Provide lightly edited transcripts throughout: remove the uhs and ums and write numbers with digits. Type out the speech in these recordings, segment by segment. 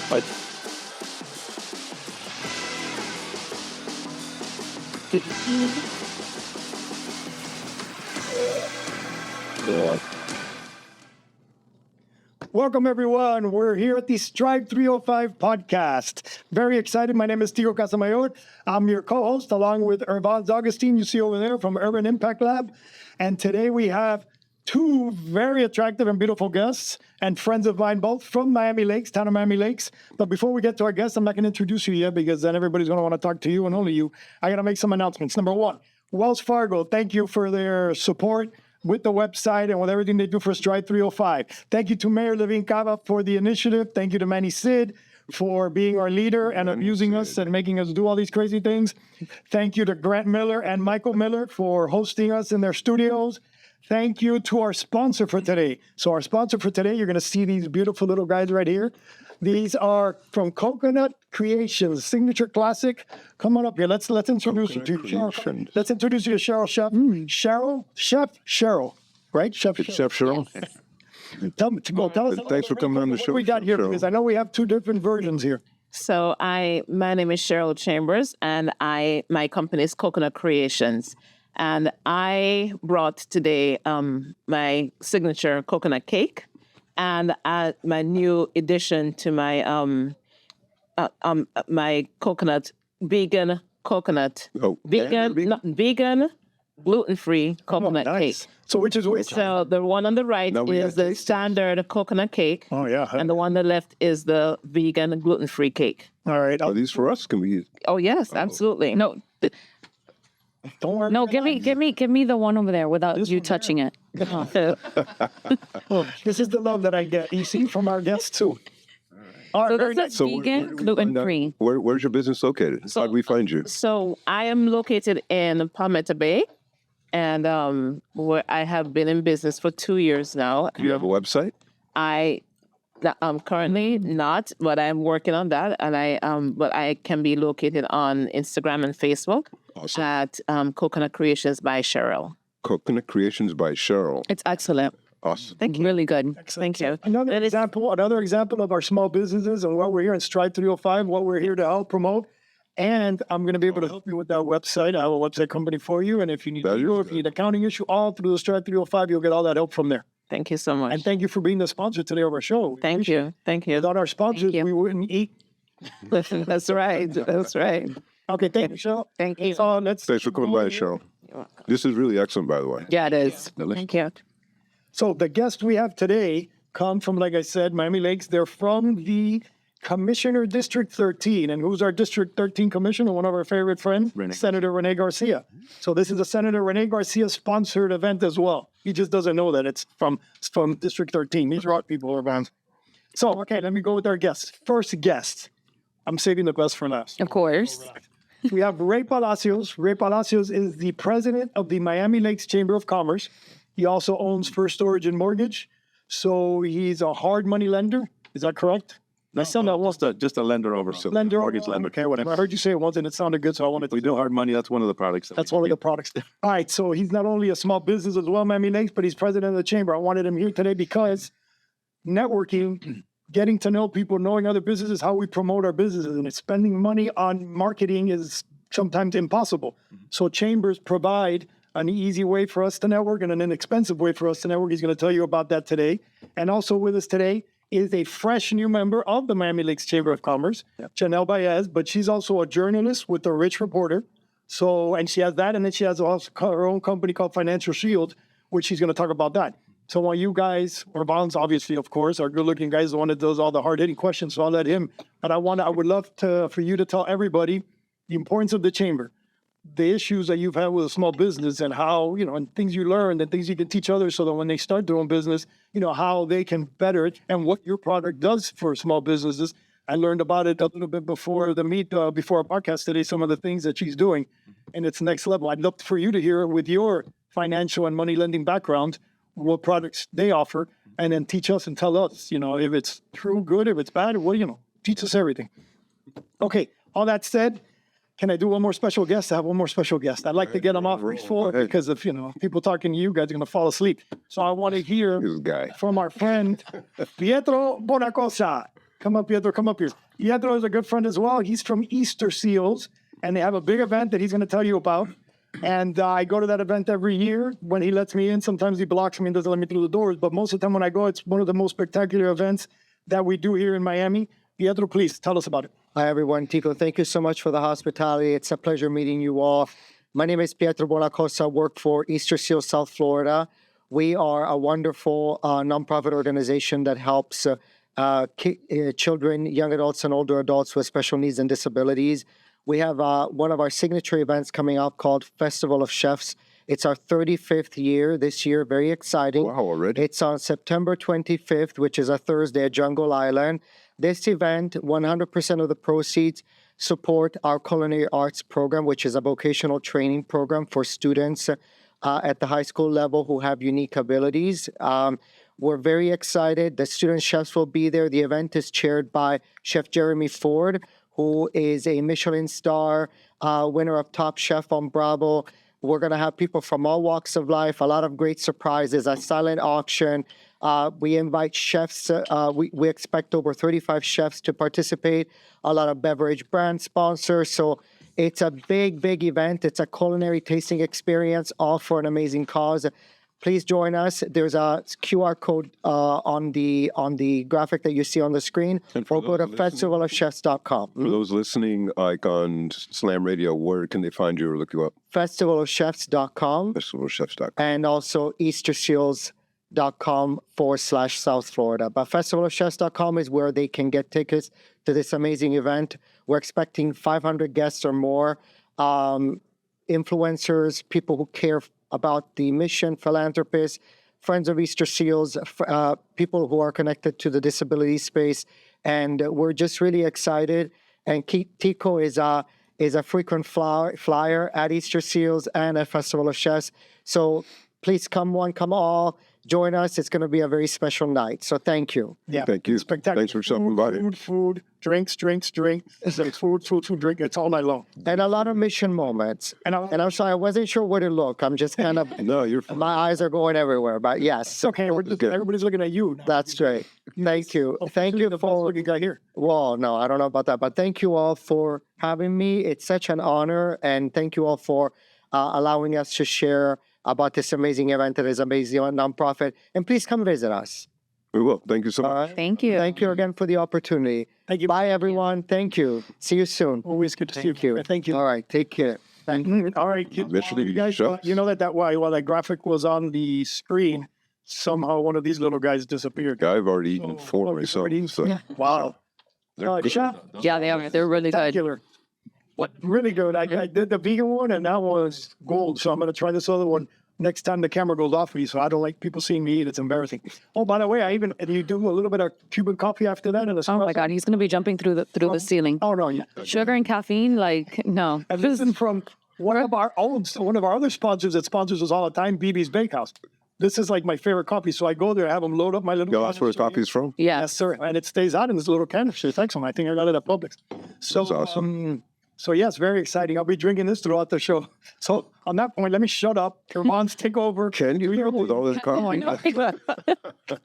But welcome, everyone. We're here at the Strive305 podcast. Very excited. My name is Tico Casamayor. I'm your co-host, along with Irvans Augustin, you see over there from Urban Impact Lab. And today we have two very attractive and beautiful guests and friends of mine, both from Miami Lakes, town of Miami Lakes. But before we get to our guests, I'm not going to introduce you yet because then everybody's going to want to talk to you and only you. I got to make some announcements. Number one, Wells Fargo, thank you for their support with the website and with everything they do for Strive305. Thank you to Mayor Levine Cava for the initiative. Thank you to Manny Sid for being our leader and abusing us and making us do all these crazy things. Thank you to Grant Miller and Michael Miller for hosting us in their studios. Thank you to our sponsor for today. So our sponsor for today, you're going to see these beautiful little guys right here. These are from Coconut Creations, Signature Classic. Come on up here. Let's introduce you to Cheryl. Let's introduce you to Cheryl Chef. Chef Cheryl, right? Chef Cheryl. Tell us. Thanks for coming on the show. What we got here, because I know we have two different versions here. So my name is Cheryl Chambers, and my company is Coconut Creations. And I brought today my signature coconut cake and my new addition to my my vegan gluten-free coconut cake. So which is which? So the one on the right is the standard coconut cake. Oh yeah. And the one on the left is the vegan gluten-free cake. All right. Are these for us? Can we use? Oh yes, absolutely. No. Don't worry. No, give me the one over there without you touching it. Oh, this is the love that I get. You see from our guests too. All So right, that's vegan, gluten-free. Where's your business located? How do we find you? So I am located in Palmetto Bay, and where I have been in business for 2 years now. Do you have a website? I'm currently not, but I'm working on that, and but I can be located on Instagram and Facebook at Coconut Creations by Cheryl. Coconut Creations by Cheryl. It's excellent. Awesome. Thank you. Really good. Thank you. Another example of our small businesses and what we're here in Strive305, what we're here to help promote. And I'm going to be able to help you with that website. I have a website company for you. And if you need if you need accounting issue, all through the Strive305, you'll get all that help from there. Thank you so much. And thank you for being the sponsor today of our show. Thank you. Without our sponsors, we wouldn't eat. That's right. That's right. Okay, thank you, Cheryl. Thank you. So Thanks for coming by, Cheryl. This is really excellent, by the way. Yeah, it is. Thank you. So the guests we have today come from, like I said, Miami Lakes. They're from the Commissioner District 13. And who's our District 13 Commissioner? One of our favorite friends, Senator Rene Garcia. So this is a Senator Rene Garcia sponsored event as well. He just doesn't know that it's from District 13. These rock people are bound. So, okay, let me go with our guests. First guest. I'm saving the best for last. Of course. We have Ray Palacios. Ray Palacios is the president of the Miami Lakes Chamber of Commerce. He also owns First Origin Mortgage. So he's a hard money lender. Is that correct? Just a lender over. Mortgage lender. Okay, whatever. I heard you say it once and it sounded good, so I wanted to. We do hard money. That's one of the products. That's one of the products. All right, so he's not only a small business as well, Miami Lakes, but he's president of the chamber. I wanted him here today because networking, getting to know people, knowing other businesses, how we promote our businesses, and spending money on marketing is sometimes impossible. So chambers provide an easy way for us to network and an inexpensive way for us to network. He's going to tell you about that today. And also with us today is a fresh new member of the Miami Lakes Chamber of Commerce, Janel Baez, but she's also a journalist with the Rich Reporter. So, and she has that, and then she has also her own company called Financial Shield, which she's going to talk about that. So while you guys, or Bonds, obviously, of course, are good-looking guys, the one that does all the hard-hitting questions, so I'll let him. But I would love for you to tell everybody the importance of the chamber, the issues that you've had with a small business, and how, and things you learned and things you can teach others so that when they start doing business, how they can better it and what your product does for small businesses. I learned about it a little bit before before our podcast today, some of the things that she's doing, and it's next level. I'd love for you to hear with your financial and money lending background, what products they offer, and then teach us and tell us, if it's true, good, if it's bad, teach us everything. Okay, all that said, can I do one more special guest? I have one more special guest. I'd like to get him off before because if, people talking to you guys are going to fall asleep. So I want to hear This guy. from our friend, Pietro Bonacosa. Come up, Pietro, come up here. Pietro is a good friend as well. He's from Easter Seals, and they have a big event that he's going to tell you about. And I go to that event every year when he lets me in. Sometimes he blocks me and doesn't let me through the doors. But most of the time when I go, it's one of the most spectacular events that we do here in Miami. Pietro, please tell us about it. Hi, everyone. Tico, thank you so much for the hospitality. It's a pleasure meeting you all. My name is Pietro Bonacosa. I work for Easter Seals, South Florida. We are a wonderful nonprofit organization that helps children, young adults, and older adults with special needs and disabilities. We have one of our signature events coming up called Festival of Chefs. It's our 35th year this year. Very exciting. Wow, already? It's on September 25th, which is a Thursday at Jungle Island. This event, 100% of the proceeds support our culinary arts program, which is a vocational training program for students at the high school level who have unique abilities. We're very excited. The student chefs will be there. The event is chaired by Chef Jeremy Ford, who is a Michelin star, winner of Top Chef on Bravo. We're going to have people from all walks of life, a lot of great surprises, a silent auction. We invite chefs. We expect over 35 chefs to participate, a lot of beverage brand sponsors. So it's a big, big event. It's a culinary tasting experience, all for an amazing cause. Please join us. There's a QR code on the graphic that you see on the screen, or go to festivalofchefs.com. For those listening, like on Slam Radio, where can they find you or look you up? Festivalofchefs.com. Festivalchefs.com. And also easterseals.com/South Florida. But festivalofchefs.com is where they can get tickets to this amazing event. We're expecting 500 guests or more, influencers, people who care about the mission, philanthropists, friends of Easter Seals, people who are connected to the disability space. And we're just really excited. And Tico is a frequent flyer at Easter Seals and at Festival of Chefs. So please come one, come all. Join us. It's going to be a very special night. So thank you. Yeah. Thank you. Spectacular. Thanks for stopping by. Food, drinks. It's food, drink. It's all night long. And a lot of mission moments. And I'm sorry, I wasn't sure where to look. I'm just kind of, No, you're fine. my eyes are going everywhere. But yes, It's okay. Everybody's looking at you. that's great. Thank you. Thank you The for, looking guy here. well, no, I don't know about that. But thank you all for having me. It's such an honor. And thank you all for allowing us to share about this amazing event that is amazing nonprofit. And please come visit us. We will. Thank you so much. All right. Thank you. Thank you again for the opportunity. Thank you. Bye, everyone. Thank you. See you soon. Always good to see you. Thank you. Thank you. All right. Take care. Thank you. All right. Eventually, You guys, show us. you know that while that graphic was on the screen, somehow one of these little guys disappeared. I've already eaten Oh, four oh, myself. already? So. Wow. Chef, Yeah, they are. They're really good. spectacular. What? Really good. I did the vegan one and that was gold. So I'm going to try this other one next time the camera goes off me. So I don't like people seeing me eat. It's embarrassing. Oh, by the way, you do a little bit of Cuban coffee after that and Oh my God, he's gonna be jumping through the ceiling. Oh, no. Yeah. Sugar and caffeine, like no. And this is from one of our other sponsors that sponsors us all the time, BB's Bakehouse. This is like my favorite coffee. So I go there, have them load up my little. Yeah, that's where the coffee's from? Yeah. Yes, sir. And it stays out in this little canister. Thanks, I think I got it at Publix. So, That's awesome. So yes, very exciting. I'll be drinking this throughout the show. So on that point, let me shut up. Irvans, take over. Can you with all this coffee? Oh, I know.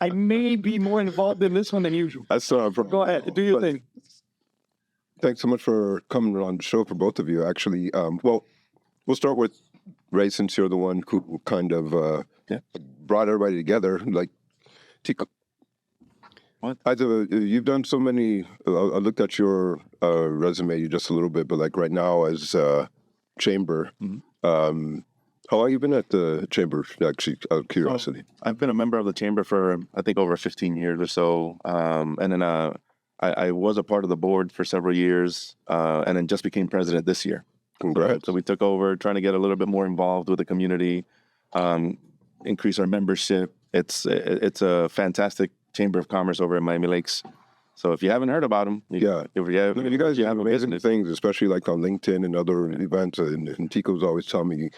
I may be more involved in this one than usual. That's Go ahead, do your thing. Thanks so much for coming on the show for both of you. Actually, well, we'll start with Ray, since you're the one who kind of brought everybody together. Like, Tico, What? You've done so many. I looked at your resume just a little bit, but like right now as chamber, how long you been at the chamber? Actually, out of curiosity. I've been a member of the chamber for, I think, over 15 years or so. And then I was a part of the board for several years and then just became president this year. Congrats. So we took over trying to get a little bit more involved with the community, increase our membership. It's a fantastic chamber of commerce over in Miami Lakes. So if you haven't heard about them, You guys have amazing things, especially like on LinkedIn and other events. And Tico's always telling me,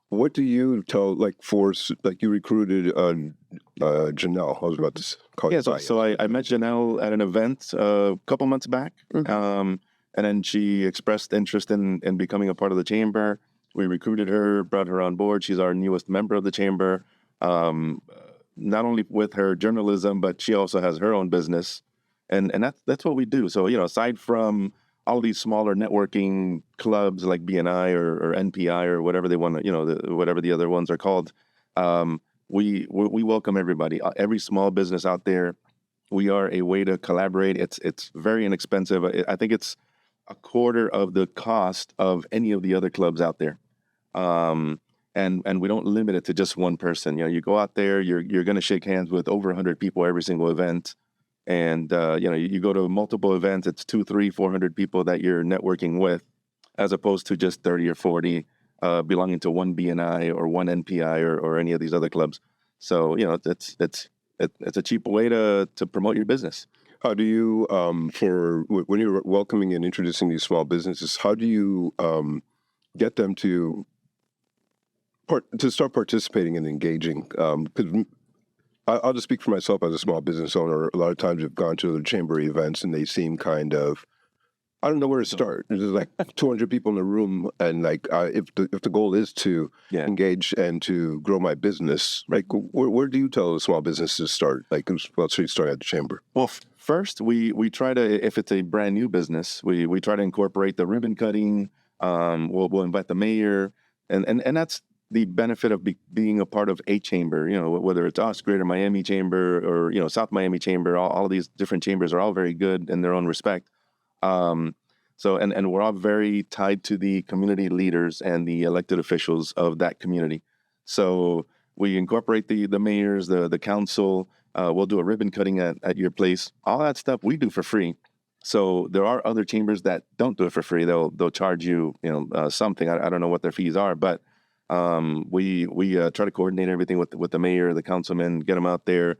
what do you tell, like, you recruited Janel? I was about to call you. So I met Janelle at an event a couple months back. And then she expressed interest in becoming a part of the chamber. We recruited her, brought her on board. She's our newest member of the chamber. Not only with her journalism, but she also has her own business. And that's what we do. So, aside from all these smaller networking clubs like BNI or NPI or whatever they want to, whatever the other ones are called, we welcome everybody, every small business out there. We are a way to collaborate. It's very inexpensive. I think it's a quarter of the cost of any of the other clubs out there. And we don't limit it to just one person. You go out there, you're going to shake hands with over 100 people every single event. And, you go to multiple events, it's 200, 300, 400 people that you're networking with, as opposed to just 30 or 40 belonging to one BNI or one NPI or any of these other clubs. So, it's a cheap way to promote your business. How do you, when you're welcoming and introducing these small businesses, how do you get them to start participating and engaging? Because I'll just speak for myself as a small business owner. A lot of times I've gone to the chamber events and they seem kind of, I don't know where to start. There's like 200 people in the room, and like if the goal is to engage and to grow my business, like where do you tell a small business to start? Like, let's say start at the chamber. Well, first we try to, if it's a brand new business, we try to incorporate the ribbon cutting. We'll invite the mayor, and that's the benefit of being a part of a chamber. Whether it's us, Greater Miami Chamber, or South Miami Chamber, all of these different chambers are all very good in their own respect. So we're all very tied to the community leaders and the elected officials of that community. So we incorporate the mayors, the council. We'll do a ribbon cutting at your place. All that stuff we do for free. So there are other chambers that don't do it for free. They'll charge you, something. I don't know what their fees are, but we try to coordinate everything with the mayor, the councilman, get them out there.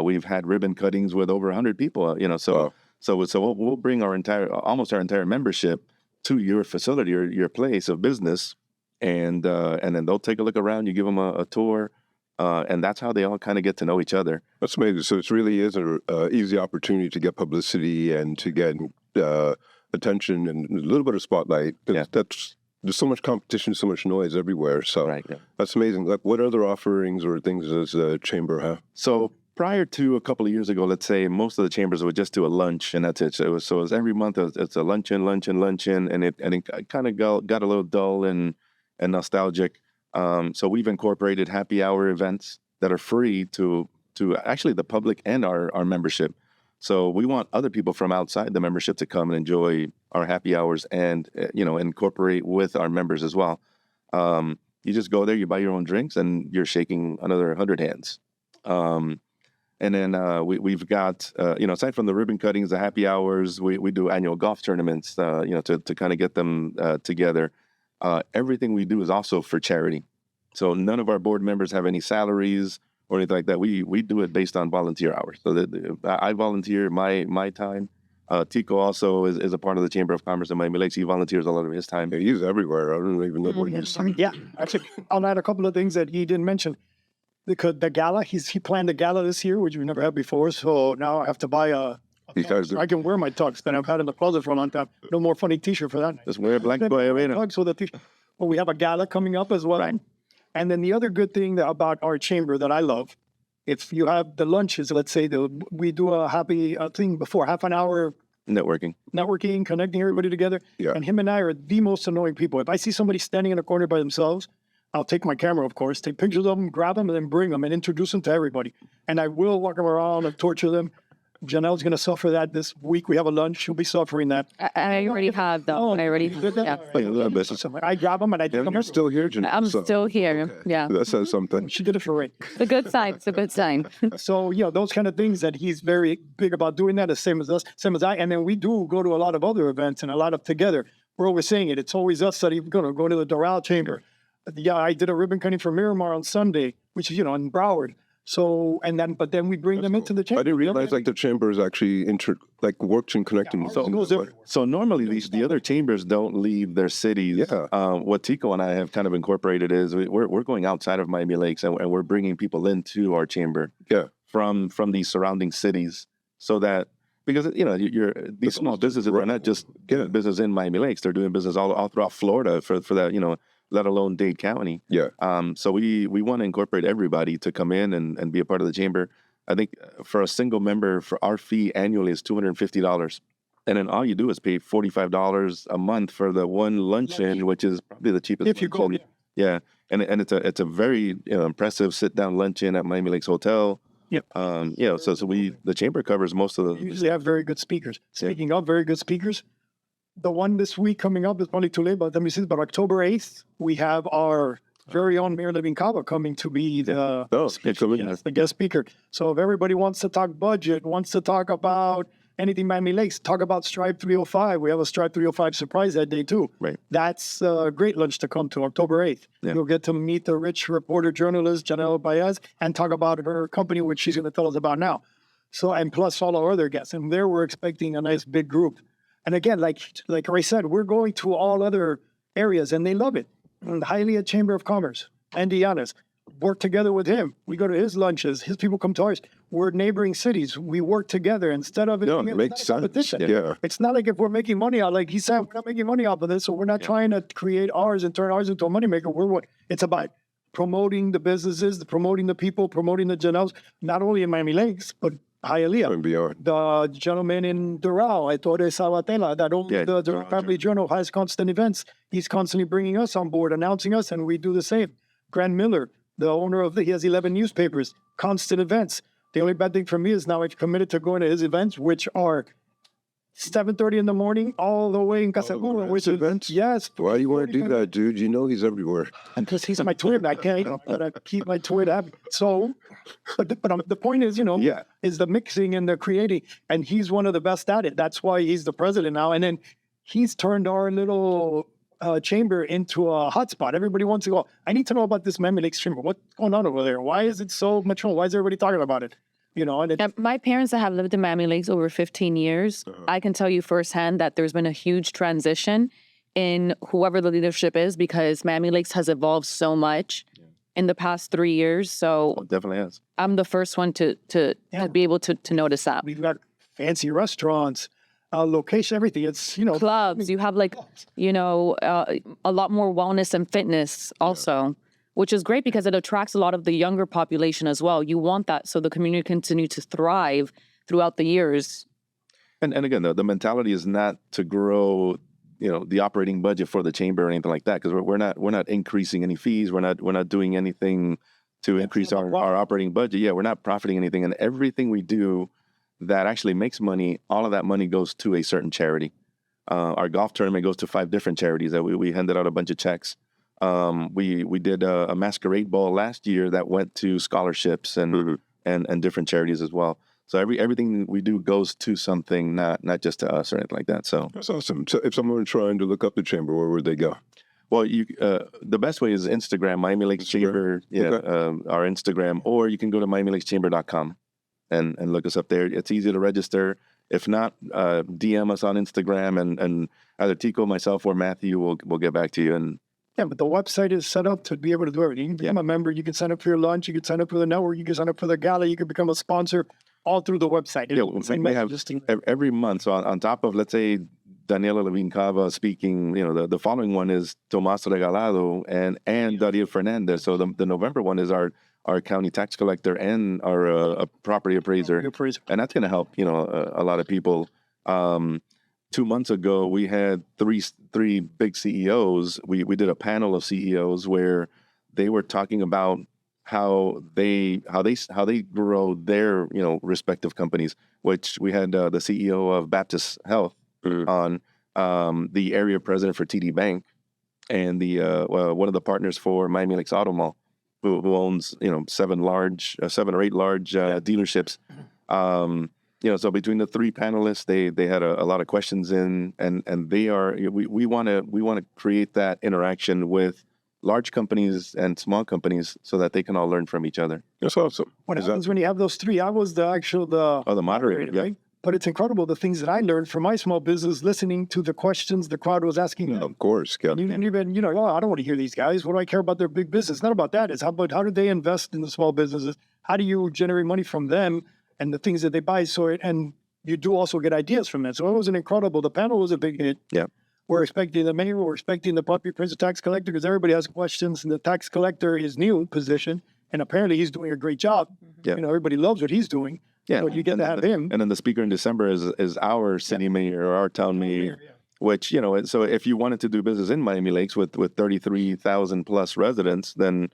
We've had ribbon cuttings with over 100 people. So we'll bring almost our entire membership to your facility or your place of business, and then they'll take a look around. You give them a tour, and that's how they all kind of get to know each other. That's amazing. So it really is an easy opportunity to get publicity and to get attention and a little bit of spotlight. There's so much competition, so much noise everywhere. So that's amazing. Like, what other offerings or things does the chamber have? So prior to a couple of years ago, let's say, most of the chambers would just do a lunch, and that's it. So it was every month. It's a luncheon, and it kind of got a little dull and nostalgic. So we've incorporated happy hour events that are free to actually the public and our membership. So we want other people from outside the membership to come and enjoy our happy hours and incorporate with our members as well. You just go there, you buy your own drinks, and you're shaking another 100 hands. And then we've got, aside from the ribbon cuttings, the happy hours, we do annual golf tournaments, to kind of get them together. Everything we do is also for charity. So none of our board members have any salaries or anything like that. We do it based on volunteer hours. So I volunteer my time. Tico also is a part of the Chamber of Commerce in Miami Lakes. He volunteers a lot of his time. Yeah, he's everywhere. I don't even know where he's. Yeah, actually, I'll add a couple of things that he didn't mention. Because the gala, he planned a gala this year, which we've never had before. So now I have to buy a tux. I can wear my tux that I've had in the closet for a long time. No more funny T-shirt for that night. Just wear a black boy arena. Tux with a T-shirt. Well, we have a gala coming up as well. Right. And then the other good thing about our chamber that I love, if you have the lunches, let's say we do a happy thing before, half an hour. Networking, connecting everybody together. Yeah. And him and I are the most annoying people. If I see somebody standing in a corner by themselves, I'll take my camera, of course, take pictures of them, grab them, and then bring them and introduce them to everybody. And I will walk them around and torture them. Janelle's going to suffer that this week. We have a lunch. She'll be suffering that. I already have, though. I already, yeah. I grab them and I take them. You're still here, Janelle. I'm still here, okay. Yeah. That says something. She did it for Ray. It's a good sign. It's a good sign. So, those kind of things that he's very big about doing that, the same as us, same as I. And then we do go to a lot of other events and a lot of together. We're always saying it. It's always us that are going to go to the Doral Chamber. Yeah, I did a ribbon cutting for Miramar on Sunday, which is, in Broward. So, but then we bring them into the chamber. I didn't realize the chamber is actually works in connecting. Yeah, so normally the other chambers don't leave their cities. Yeah. What Tico and I have kind of incorporated is we're going outside of Miami Lakes and we're bringing people into our chamber. Yeah. From these surrounding cities, so that because these small businesses are not just doing business in Miami Lakes; they're doing business all throughout Florida for that, let alone Dade County. Yeah. So we want to incorporate everybody to come in and be a part of the chamber. I think for a single member, for our fee annually is $250. And then all you do is pay $45 a month for the one luncheon, which is probably the cheapest. If you go, luncheon. Yeah. And it's a very impressive sit down luncheon at Miami Lakes Hotel. Yep. So the chamber covers most of the. Usually have very good speakers. Speaking of very good speakers, the one this week coming up is probably too late, but let me see. But October 8th, we have our very own Mayor Levin Cava coming to be the the guest speaker. So if everybody wants to talk budget, wants to talk about anything Miami Lakes, talk about Strive305. We have a Strive305 surprise that day too. Right. That's a great lunch to come to, October 8th. Yeah. You'll get to meet the rich reporter journalist, Janel Baez, and talk about her company, which she's going to tell us about now. So, and plus all our other guests. And there we're expecting a nice big group. And again, like Ray said, we're going to all other areas and they love it. And Hialeah Chamber of Commerce, Indiana's, work together with him. We go to his lunches. His people come to ours. We're neighboring cities. We work together instead of it makes sense. Yeah. It's not like if we're making money out, like he said, we're not making money off of this. So we're not trying to create ours and turn ours into a moneymaker. It's about promoting the businesses, promoting the people, promoting the Janels, not only in Miami Lakes, but Hialeah. And beyond. The gentleman in Doral, Ettore Sabatella, that owns the Doral Family Journal, has constant events. He's constantly bringing us on board, announcing us, and we do the same. Grant Miller, the owner he has 11 newspapers, constant events. The only bad thing for me is now I've committed to going to his events, which are 7:30 in the morning all the way in Casagua. Which events? Yes. Why do you want to do that, dude? You know he's everywhere. Because he's my twin. I gotta keep my twin happy. So, but the point is, is the mixing and the creating, and he's one of the best at it. That's why he's the president now. And then he's turned our little chamber into a hotspot. Everybody wants to go, I need to know about this Miami Lakes chamber. What's going on over there? Why is it so mature? Why is everybody talking about it? And my parents that have lived in Miami Lakes over 15 years, I can tell you firsthand that there's been a huge transition in whoever the leadership is, because Miami Lakes has evolved so much in the past 3 years. So it definitely has. I'm the first one to be able to notice that. We've got fancy restaurants, location, everything. It's, clubs. You have a lot more wellness and fitness also, which is great because it attracts a lot of the younger population as well. You want that so the community continue to thrive throughout the years. And again, the mentality is not to grow, the operating budget for the chamber or anything like that, because we're not increasing any fees. We're not doing anything to increase our operating budget. Yeah, we're not profiting anything, and everything we do that actually makes money, all of that money goes to a certain charity. Our golf tournament goes to 5 different charities that we handed out a bunch of checks. We did a masquerade ball last year that went to scholarships and different charities as well. So everything we do goes to something, not just to us or anything like that. So that's awesome. So if someone trying to look up the chamber, where would they go? Well, the best way is Instagram, Miami Lakes Chamber, our Instagram, or you can go to MiamiLakesChamber.com and look us up there. It's easy to register. If not, DM us on Instagram, and either Tico, myself, or Matthew will get back to you. And yeah, but the website is set up to be able to do everything. You can become a member. You can sign up for your lunch. You can sign up for the network. You can sign up for the gala. You can become a sponsor all through the website. We have every month. So on top of, let's say, Daniela Levin Cava speaking, the following one is Tomas Regalado and Dario Fernandez. So the November one is our county tax collector and our property appraiser. And that's going to help, a lot of people. 2 months ago, we had three big CEOs. We did a panel of CEOs where they were talking about how they grow their respective companies. Which we had the CEO of Baptist Health on, the area president for TD Bank, and the one of the partners for Miami Lakes Auto Mall, who owns 7 or 8 large dealerships. So between the 3 panelists, they had a lot of questions in, and we want to create that interaction with large companies and small companies so that they can all learn from each other. That's awesome. What happens when you have those 3? I was the moderator, yeah. Right? But it's incredible the things that I learned from my small business, listening to the questions the crowd was asking. Yeah, of course, yeah. And even, I don't want to hear these guys. What do I care about their big business? It's not about that. It's how do they invest in the small businesses? How do you generate money from them and the things that they buy? So, and you do also get ideas from that. So it was an incredible. The panel was a big hit. Yeah. We're expecting the mayor, we're expecting the puppy prince, the tax collector, because everybody has questions. And the tax collector is new position, and apparently he's doing a great job. Yeah. You know, everybody loves what he's doing. Yeah. So you get to have him. And then the speaker in December is our city mayor or our town mayor, which, you know, so if you wanted to do business in Miami Lakes with 33,000 plus residents, then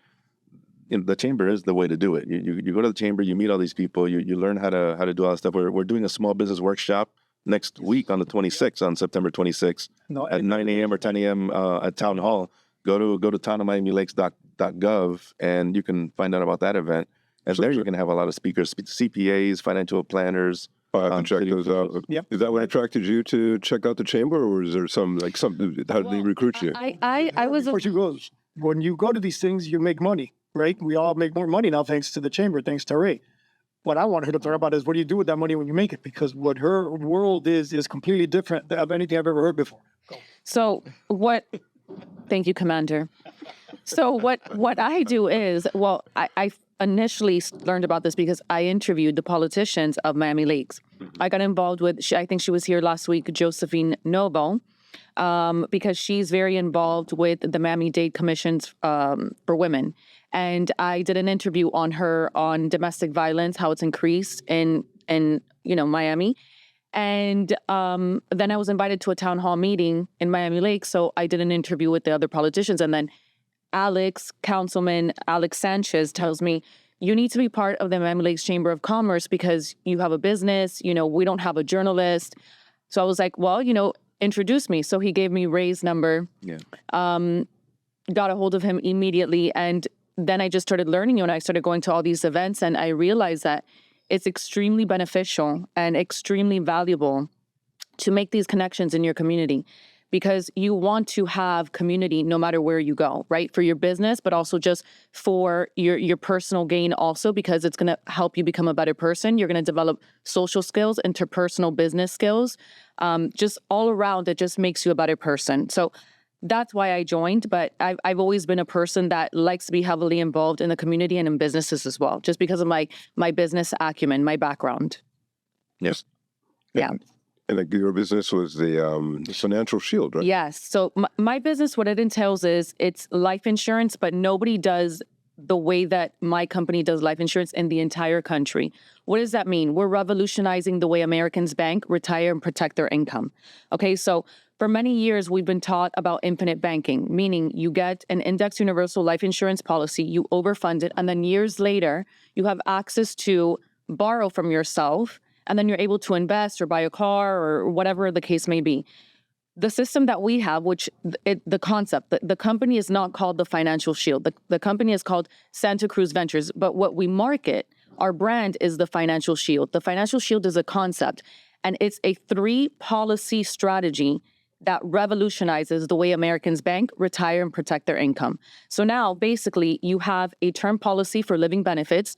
you know, the chamber is the way to do it. You go to the chamber, you meet all these people, you learn how to do all that stuff. We're doing a small business workshop next week on the 26th, on September 26th at 9 a.m. or 10 a.m. At Town Hall. Go to townofmiamilakes.gov and you can find out about that event. And there you can have a lot of speakers, CPAs, financial planners. I have to check city those out. officials. Yep. Is that what attracted you to check out the chamber, or is there some how did they recruit you? I was Before she goes, when you go to these things, you make money, right? We all make more money now thanks to the chamber, thanks to Ray. What I want her to talk about is what do you do with that money when you make it? Because what her world is completely different than anything I've ever heard before. So what? Thank you, Commander. So what I do is, well, I initially learned about this because I interviewed the politicians of Miami Lakes. I got involved with, I think she was here last week, Josephine Noble, because she's very involved with the Miami-Dade commissions for women. And I did an interview on her on domestic violence, how it's increased in Miami. And then I was invited to a town hall meeting in Miami Lakes. So I did an interview with the other politicians. And then Councilman Alex Sanchez tells me, you need to be part of the Miami Lakes Chamber of Commerce because you have a business, we don't have a journalist. So I was like, well, introduce me. So he gave me Ray's number. Yeah. Got a hold of him immediately. And then I just started learning, and I started going to all these events, and I realized that it's extremely beneficial and extremely valuable to make these connections in your community, because you want to have community no matter where you go, right? For your business, but also just for your personal gain also, because it's going to help you become a better person. You're going to develop social skills, interpersonal business skills. Just all around, it just makes you a better person. So that's why I joined, but I've always been a person that likes to be heavily involved in the community and in businesses as well, just because of my business acumen, my background. Yes. Yeah. And like your business was the financial shield, right? Yes. So my business, what it entails is it's life insurance, but nobody does the way that my company does life insurance in the entire country. What does that mean? We're revolutionizing the way Americans bank, retire, and protect their income. Okay, so for many years, we've been taught about infinite banking, meaning you get an index universal life insurance policy, you overfund it, and then years later, you have access to borrow from yourself, and then you're able to invest or buy a car or whatever the case may be. The system that we have, the concept, the company is not called the Financial Shield. The company is called Santa Cruz Ventures, but what we market, our brand is the Financial Shield. The Financial Shield is a concept, and it's a 3-policy strategy that revolutionizes the way Americans bank, retire, and protect their income. So now, basically, you have a term policy for living benefits.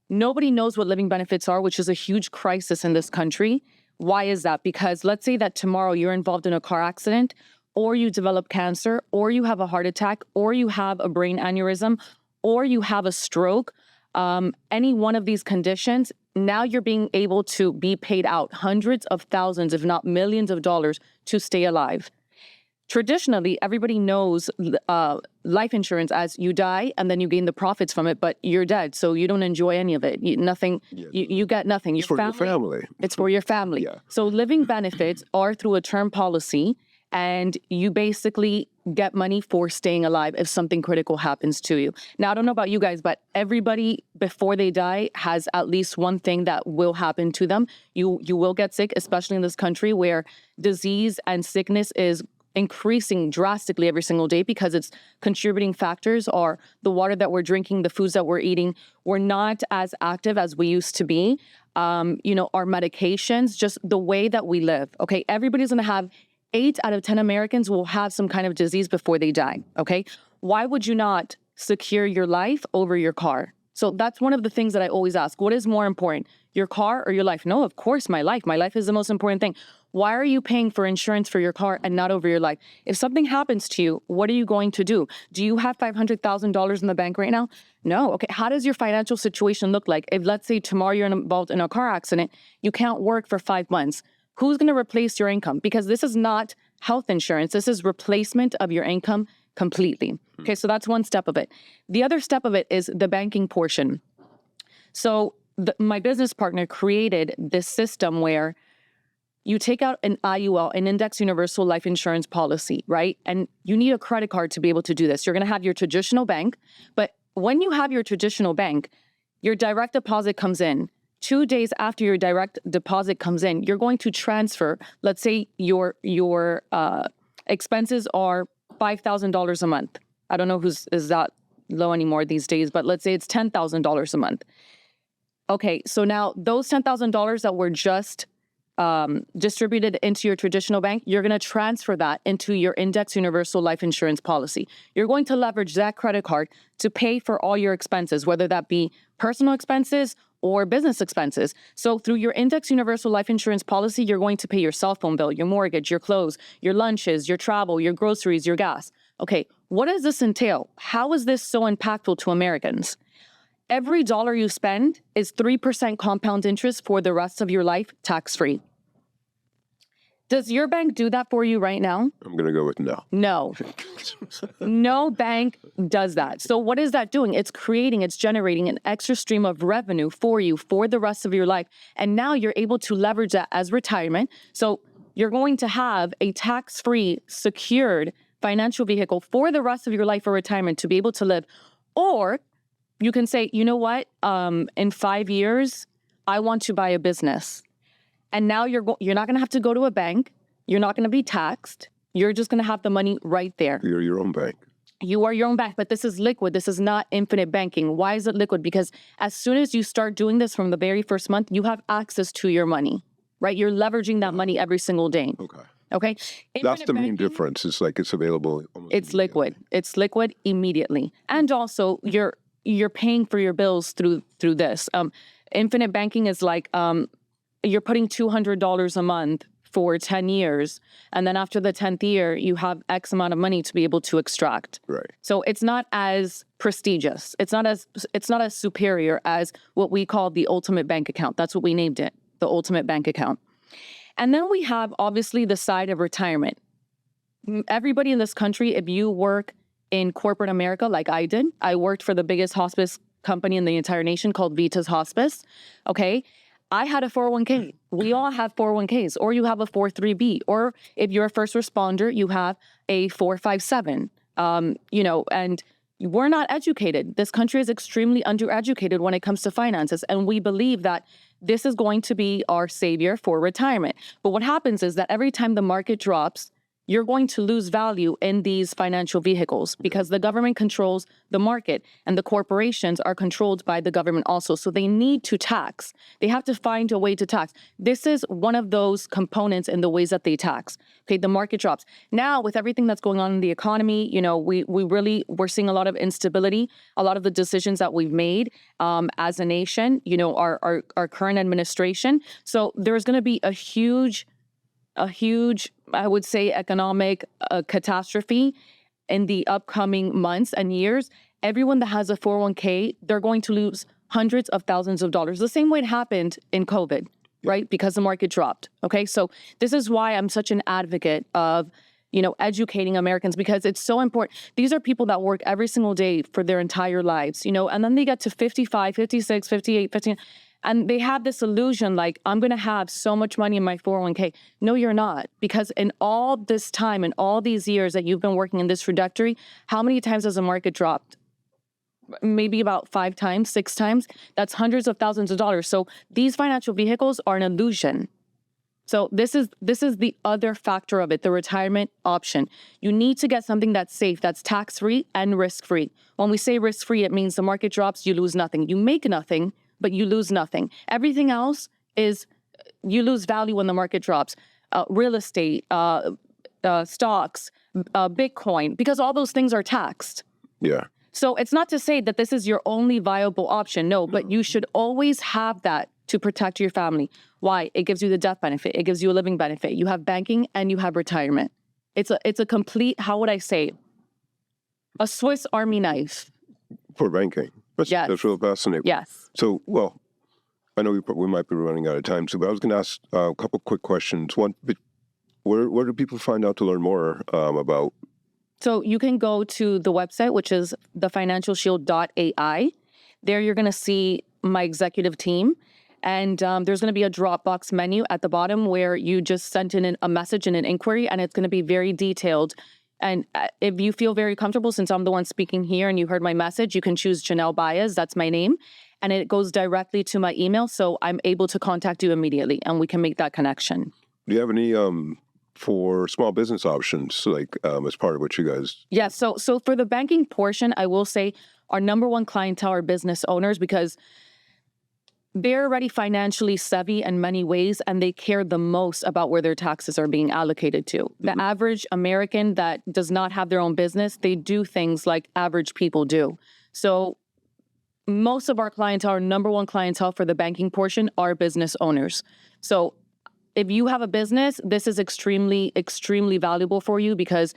Nobody knows what living benefits are, which is a huge crisis in this country. Why is that? Because let's say that tomorrow you're involved in a car accident, or you develop cancer, or you have a heart attack, or you have a brain aneurysm, or you have a stroke. Any one of these conditions, now you're being able to be paid out hundreds of thousands, if not millions of dollars to stay alive. Traditionally, everybody knows life insurance as you die and then you gain the profits from it, but you're dead, so you don't enjoy any of it. You get nothing. It's for your family. It's for your family. Yeah. So living benefits are through a term policy, and you basically get money for staying alive if something critical happens to you. Now, I don't know about you guys, but everybody before they die has at least one thing that will happen to them. You will get sick, especially in this country where disease and sickness is increasing drastically every single day, because its contributing factors are the water that we're drinking, the foods that we're eating. We're not as active as we used to be. Our medications, just the way that we live. Okay, everybody's going to have 8 out of 10 Americans will have some kind of disease before they die. Okay, why would you not secure your life over your car? So that's one of the things that I always ask. What is more important, your car or your life? No, of course, my life. My life is the most important thing. Why are you paying for insurance for your car and not over your life? If something happens to you, what are you going to do? Do you have $500,000 in the bank right now? No. Okay. How does your financial situation look like? If, let's say, tomorrow you're involved in a car accident, you can't work for 5 months. Who's going to replace your income? Because this is not health insurance. This is replacement of your income completely. Okay, so that's one step of it. The other step of it is the banking portion. So my business partner created this system where you take out an IUL, an Index Universal Life Insurance policy, right? And you need a credit card to be able to do this. You're going to have your traditional bank, but when you have your traditional bank, your direct deposit comes in. 2 days after your direct deposit comes in, you're going to transfer, let's say your expenses are $5,000 a month. I don't know is that low anymore these days, but let's say it's $10,000 a month. Okay, so now those $10,000 that were just distributed into your traditional bank, you're going to transfer that into your Index Universal Life Insurance policy. You're going to leverage that credit card to pay for all your expenses, whether that be personal expenses or business expenses. So through your Index Universal Life Insurance policy, you're going to pay your cell phone bill, your mortgage, your clothes, your lunches, your travel, your groceries, your gas. Okay, what does this entail? How is this so impactful to Americans? Every dollar you spend is 3% compound interest for the rest of your life, tax-free. Does your bank do that for you right now? I'm going to go with no. No. No bank does that. So what is that doing? It's generating an extra stream of revenue for you for the rest of your life. And now you're able to leverage that as retirement. So you're going to have a tax-free, secured financial vehicle for the rest of your life for retirement to be able to live. Or you can say, you know what? In 5 years, I want to buy a business. And now you're not going to have to go to a bank. You're not going to be taxed. You're just going to have the money right there. You're your own bank. You are your own bank, but this is liquid. This is not infinite banking. Why is it liquid? Because as soon as you start doing this from the very first month, you have access to your money, right? You're leveraging that money every single day. Okay. Okay? That's Infinite the main banking, difference. It's like it's available. Almost It's immediately. liquid. It's liquid immediately. And also you're paying for your bills through this. Infinite banking is like you're putting $200 a month for 10 years. And then after the 10th year, you have X amount of money to be able to extract. Right. So it's not as prestigious. It's not as superior as what we call the ultimate bank account. That's what we named it, the ultimate bank account. And then we have obviously the side of retirement. Everybody in this country, if you work in corporate America like I did, I worked for the biggest hospice company in the entire nation called Vitas Hospice. Okay. I had a 401k. We all have 401ks, or you have a 403b, or if you're a first responder, you have a 457. And we're not educated. This country is extremely undereducated when it comes to finances, and we believe that this is going to be our savior for retirement. But what happens is that every time the market drops, you're going to lose value in these financial vehicles because the government controls the market and the corporations are controlled by the government also. So they need to tax. They have to find a way to tax. This is one of those components in the ways that they tax. Okay, the market drops. Now, with everything that's going on in the economy, we're seeing a lot of instability. A lot of the decisions that we've made as a nation, our current administration. So there's going to be a huge, I would say, economic catastrophe in the upcoming months and years. Everyone that has a 401k, they're going to lose hundreds of thousands of dollars. The same way it happened in COVID, right? Because the market dropped. Okay, so this is why I'm such an advocate of, educating Americans, because it's so important. These are people that work every single day for their entire lives, and then they get to 55, 56, 58, 59. And they have this illusion like, I'm going to have so much money in my 401k. No, you're not. Because in all this time, in all these years that you've been working in this trajectory, how many times has the market dropped? Maybe about 5 times, 6 times. That's hundreds of thousands of dollars. So these financial vehicles are an illusion. So this is the other factor of it, the retirement option. You need to get something that's safe, that's tax-free and risk-free. When we say risk-free, it means the market drops, you lose nothing. You make nothing, but you lose nothing. Everything else is you lose value when the market drops. Real estate, stocks, Bitcoin, because all those things are taxed. Yeah. So it's not to say that this is your only viable option. No, but you should always have that to protect your family. Why? It gives you the death benefit. It gives you a living benefit. You have banking and you have retirement. It's a complete, how would I say, a Swiss Army knife. For banking. Yes. That's real fascinating. Yes. So, well, I know we might be running out of time too, but I was going to ask a couple quick questions. One, where do people find out to learn more about? So you can go to the website, which is thefinancialshield.ai. There you're going to see my executive team. And there's going to be a Dropbox menu at the bottom where you just sent in a message and an inquiry, and it's going to be very detailed. And if you feel very comfortable, since I'm the one speaking here and you heard my message, you can choose Janel Baez. That's my name. And it goes directly to my email. So I'm able to contact you immediately and we can make that connection. Do you have any for small business options, like as part of what you guys? Yeah. So for the banking portion, I will say our number one clientele are business owners because they're already financially savvy in many ways, and they care the most about where their taxes are being allocated to. The average American that does not have their own business, they do things like average people do. So most of our clientele, our number one clientele for the banking portion, are business owners. So if you have a business, this is extremely, extremely valuable for you because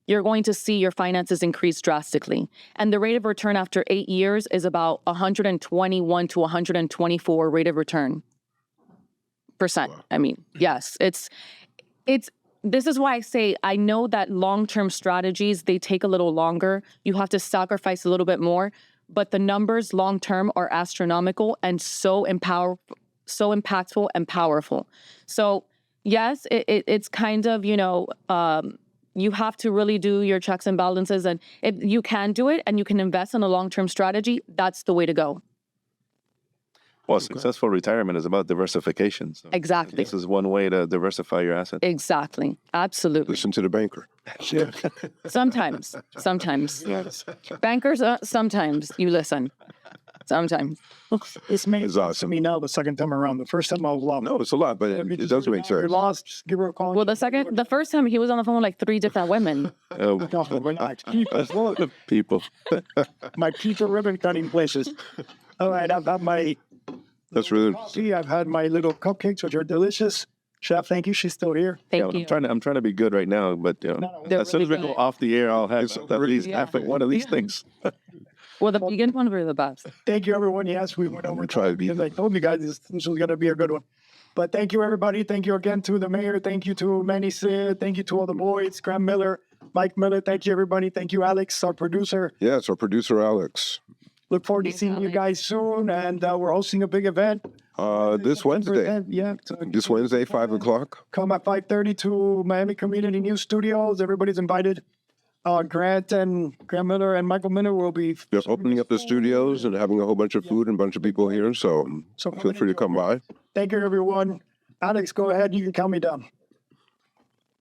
you're going to see your finances increase drastically. And the rate of return after 8 years is about 121 to 124 rate of return %. Wow. I mean, yes, it's, this is why I say, I know that long-term strategies, they take a little longer. You have to sacrifice a little bit more, but the numbers long-term are astronomical and so impactful and powerful. So yes, it's kind of, you have to really do your checks and balances. And if you can do it and you can invest in a long-term strategy, that's the way to go. Well, successful retirement is about diversification. So Exactly. this is one way to diversify your assets. Exactly. Absolutely. Listen to the banker. Sometimes. Bankers, sometimes you listen. Sometimes. It's made It's sense to awesome. me now the second time around. The first time I was lost. No, it's a lot, but it does make You're sense. lost, just give her a call. Well, the first time he was on the phone with like 3 different women. No, we're not. People. My pizza ribbon cutting places. All right, I've had my That's really coffee. I've had my little cupcakes, which are delicious. Chef, thank you. She's still here. Thank you. I'm trying to be good right now, but They're as soon as we really go good. off the air, I'll have at least half of one of these things. Well, the vegan ones were the best. Thank you, everyone. Yes, we went over try to time be- because I told you guys this was going to be a good one. But thank you, everybody. Thank you again to the mayor. Thank you to Manny Sid. Thank you to all the boys, Graham Miller, Mike Miller. Thank you, everybody. Thank you, Alex, our producer. Yes, our producer Alex. Look forward to seeing you guys soon. And we're hosting a big event. This Wednesday. Yeah. This Wednesday, 5 o'clock. Come at 5:30 to Miami Community News Studios. Everybody's invited. Grant Miller and Michael Miller will be Just opening up the studios and having a whole bunch of food and a bunch of people here. So So feel free to come by. Thank you, everyone. Alex, go ahead. You can count me down.